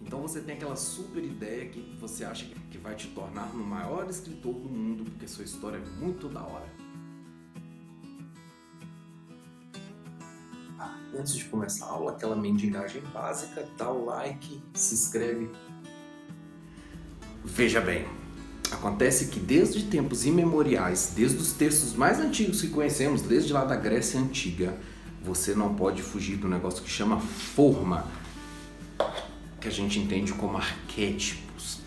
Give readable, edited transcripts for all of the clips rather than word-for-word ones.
Então você tem aquela super ideia que você acha que vai te tornar no maior escritor do mundo, porque sua história é muito da hora. Antes de começar a aula, aquela mendigagem básica, dá o like, se inscreve. Veja bem, acontece que desde tempos imemoriais, desde os textos mais antigos que conhecemos, desde lá da Grécia Antiga, você não pode fugir do negócio que chama forma, que a gente entende como arquétipos.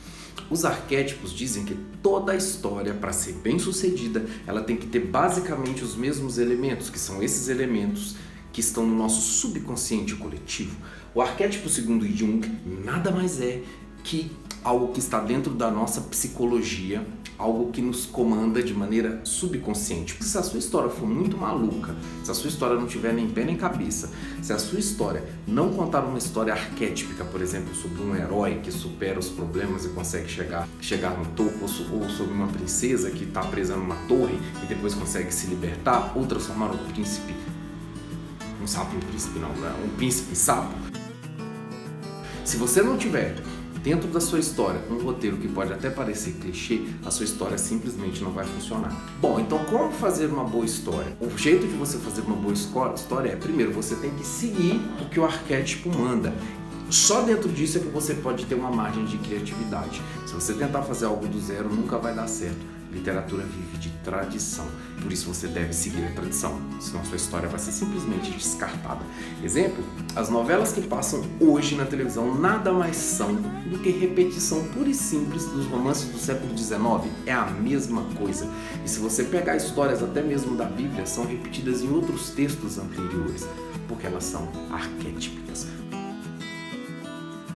Os arquétipos dizem que toda a história, para ser bem sucedida, ela tem que ter basicamente os mesmos elementos, que são esses elementos que estão no nosso subconsciente coletivo. O arquétipo, segundo Jung, nada mais é que algo que está dentro da nossa psicologia, algo que nos comanda de maneira subconsciente. Se a sua história for muito maluca, se a sua história não tiver nem pé nem cabeça, se a sua história não contar uma história arquétipica, por exemplo, sobre um herói que supera os problemas e consegue chegar no topo, ou sobre uma princesa que está presa numa torre e depois consegue se libertar, ou transformar um príncipe, um sapo em príncipe não, um príncipe em sapo. Se você não tiver dentro da sua história um roteiro que pode até parecer clichê, a sua história simplesmente não vai funcionar. Bom, então como fazer uma boa história? O jeito de você fazer uma boa história é, primeiro, você tem que seguir o que o arquétipo manda. Só dentro disso é que você pode ter uma margem de criatividade. Se você tentar fazer algo do zero, nunca vai dar certo. Literatura vive de tradição, por isso você deve seguir a tradição, senão sua história vai ser simplesmente descartada. Exemplo, as novelas que passam hoje na televisão nada mais são do que repetição pura e simples dos romances do século XIX. É a mesma coisa. E se você pegar histórias até mesmo da Bíblia, são repetidas em outros textos anteriores, porque elas são arquétipicas.